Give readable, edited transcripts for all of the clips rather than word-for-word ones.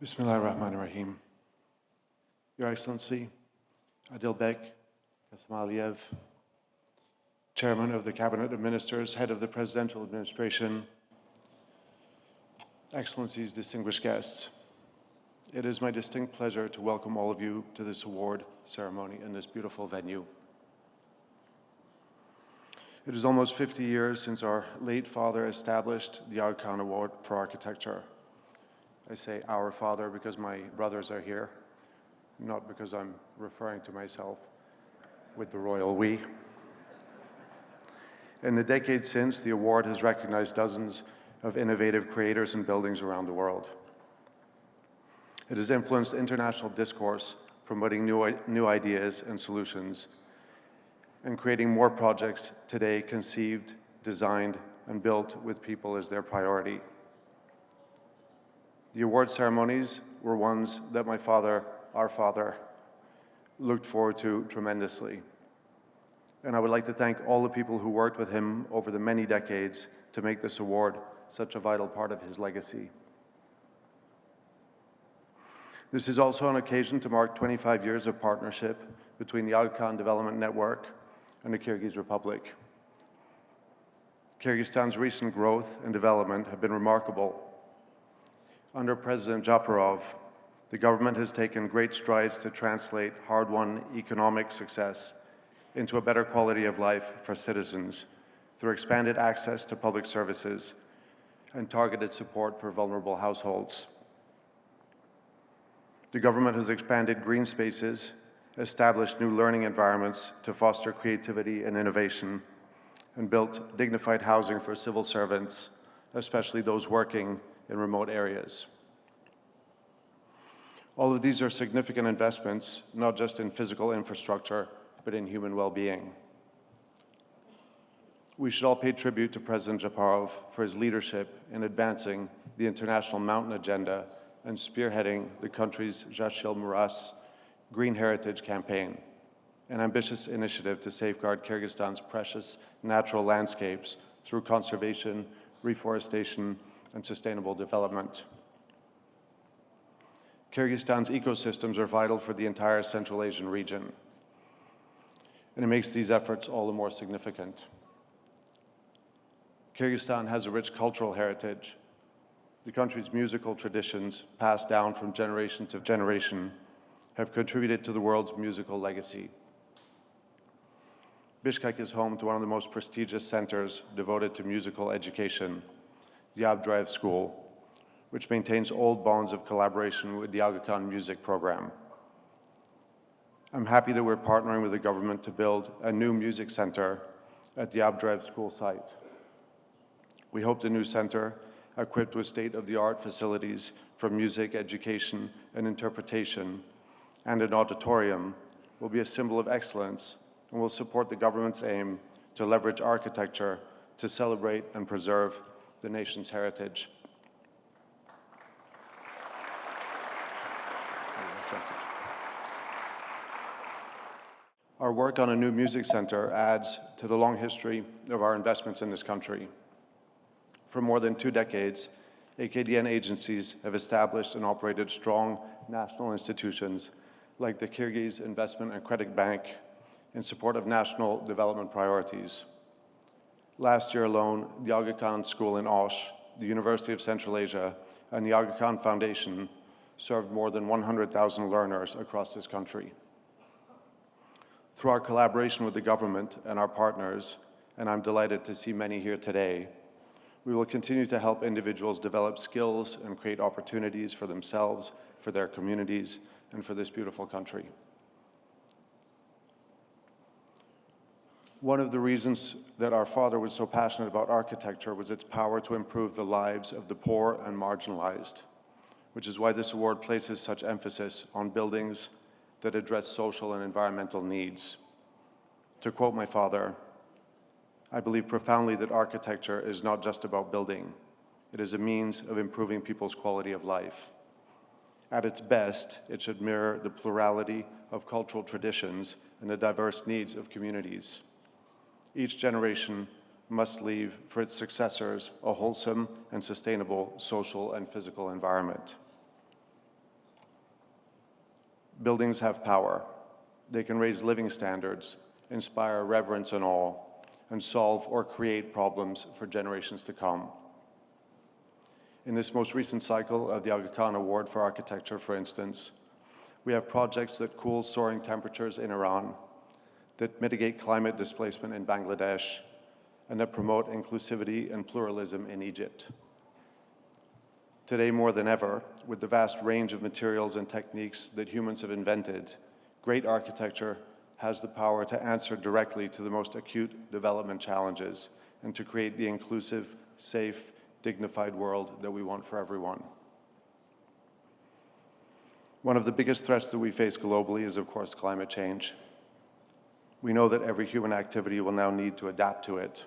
Bismillahirrahmanirrahim. Your Excellency, Adilbek Kasmaliev, Chairman of the Cabinet of Ministers, Head of the Presidential Administration, Excellencies, distinguished guests, it is my distinct pleasure to welcome all of you to this award ceremony in this beautiful venue. It is almost 50 years since our late father established the Aga Khan Award for Architecture. I say our father because my brothers are here, not because I'm referring to myself with the royal we. In the decades since, the award has recognized dozens of innovative creators and buildings around the world. It has influenced international discourse, promoting new ideas and solutions, and creating more projects today conceived, designed, and built with people as their priority. The award ceremonies were ones that my father, our father, looked forward to tremendously. And I would like to thank all the people who worked with him over the many decades to make this award such a vital part of his legacy. This is also an occasion to mark 25 years of partnership between the Aga Khan Development Network and the Kyrgyz Republic. Kyrgyzstan's recent growth and development have been remarkable. Under President Japarov, the government has taken great strides to translate hard-won economic success into a better quality of life for citizens through expanded access to public services and targeted support for vulnerable households. The government has expanded green spaces, established new learning environments to foster creativity and innovation, and built dignified housing for civil servants, especially those working in remote areas. All of these are significant investments, not just in physical infrastructure, but in human well-being. We should all pay tribute to President Japarov for his leadership in advancing the International Mountain Agenda and spearheading the country's Jashil Muras Green Heritage Campaign, an ambitious initiative to safeguard Kyrgyzstan's precious natural landscapes through conservation, reforestation, and sustainable development. Kyrgyzstan's ecosystems are vital for the entire Central Asian region, and it makes these efforts all the more significant. Kyrgyzstan has a rich cultural heritage. The country's musical traditions, passed down from generation to generation, have contributed to the world's musical legacy. Bishkek is home to one of the most prestigious centers devoted to musical education, the Abdreev School, which maintains old bonds of collaboration with the Aga Khan music program. I'm happy that we're partnering with the government to build a new music center at the Abdreev School site. We hope the new center, equipped with state-of-the-art facilities for music, education, and interpretation, and an auditorium, will be a symbol of excellence and will support the government's aim to leverage architecture to celebrate and preserve the nation's heritage. Our work on a new music center adds to the long history of our investments in this country. For more than 2 decades, AKDN agencies have established and operated strong national institutions like the Kyrgyz Investment and Credit Bank in support of national development priorities. Last year alone, the Aga Khan School in Osh, the University of Central Asia, and the Aga Khan Foundation served more than 100,000 learners across this country. Through our collaboration with the government and our partners, and I'm delighted to see many here today, we will continue to help individuals develop skills and create opportunities for themselves, for their communities, and for this beautiful country. One of the reasons that our father was so passionate about architecture was its power to improve the lives of the poor and marginalized, which is why this award places such emphasis on buildings that address social and environmental needs. To quote my father, I believe profoundly that architecture is not just about building. It is a means of improving people's quality of life. At its best, it should mirror the plurality of cultural traditions and the diverse needs of communities. Each generation must leave for its successors a wholesome and sustainable social and physical environment. Buildings have power. They can raise living standards, inspire reverence and awe, and solve or create problems for generations to come. In this most recent cycle of the Aga Khan Award for Architecture, for instance, we have projects that cool soaring temperatures in Iran, that mitigate climate displacement in Bangladesh, and that promote inclusivity and pluralism in Egypt. Today, more than ever, with the vast range of materials and techniques that humans have invented, great architecture has the power to answer directly to the most acute development challenges and to create the inclusive, safe, dignified world that we want for everyone. One of the biggest threats that we face globally is, of course, climate change. We know that every human activity will now need to adapt to it.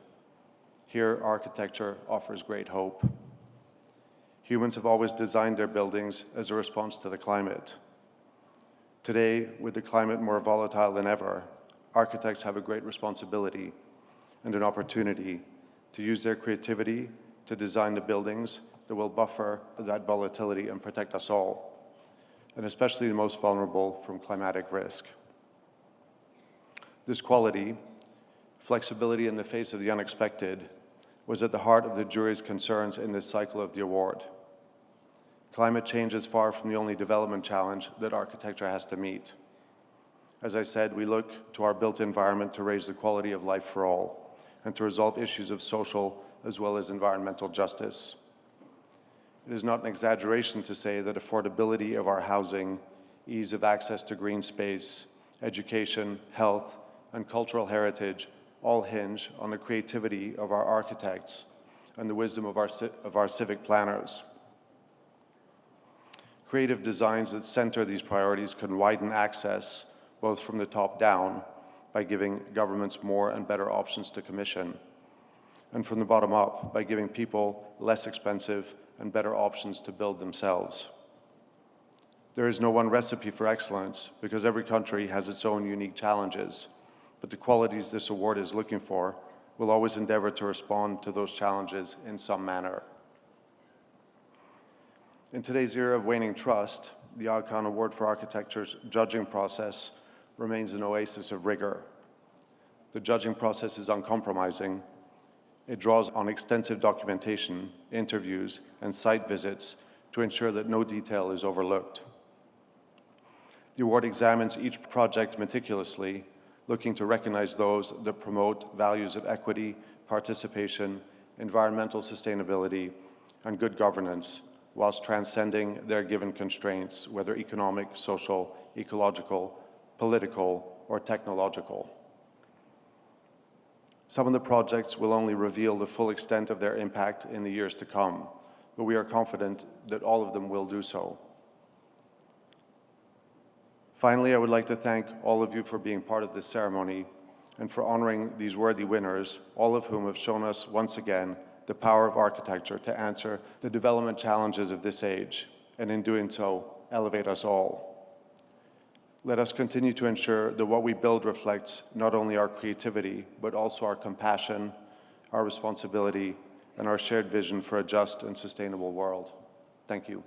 Here, architecture offers great hope. Humans have always designed their buildings as a response to the climate. Today, with the climate more volatile than ever, architects have a great responsibility and an opportunity to use their creativity to design the buildings that will buffer that volatility and protect us all, and especially the most vulnerable from climatic risk. This quality, flexibility in the face of the unexpected, was at the heart of the jury's concerns in this cycle of the award. Climate change is far from the only development challenge that architecture has to meet. As I said, we look to our built environment to raise the quality of life for all and to resolve issues of social as well as environmental justice. It is not an exaggeration to say that affordability of our housing, ease of access to green space, education, health, and cultural heritage all hinge on the creativity of our architects and the wisdom of our civic planners. Creative designs that center these priorities can widen access, both from the top down, by giving governments more and better options to commission, and from the bottom up, by giving people less expensive and better options to build themselves. There is no one recipe for excellence, because every country has its own unique challenges, but the qualities this award is looking for will always endeavor to respond to those challenges in some manner. In today's era of waning trust, the Aga Khan Award for Architecture's judging process remains an oasis of rigor. The judging process is uncompromising. It draws on extensive documentation, interviews, and site visits to ensure that no detail is overlooked. The award examines each project meticulously, looking to recognize those that promote values of equity, participation, environmental sustainability, and good governance, whilst transcending their given constraints, whether economic, social, ecological, political, or technological. Some of the projects will only reveal the full extent of their impact in the years to come, but we are confident that all of them will do so. Finally, I would like to thank all of you for being part of this ceremony and for honoring these worthy winners, all of whom have shown us once again the power of architecture to answer the development challenges of this age, and in doing so, elevate us all. Let us continue to ensure that what we build reflects not only our creativity, but also our compassion, our responsibility, and our shared vision for a just and sustainable world. Thank you.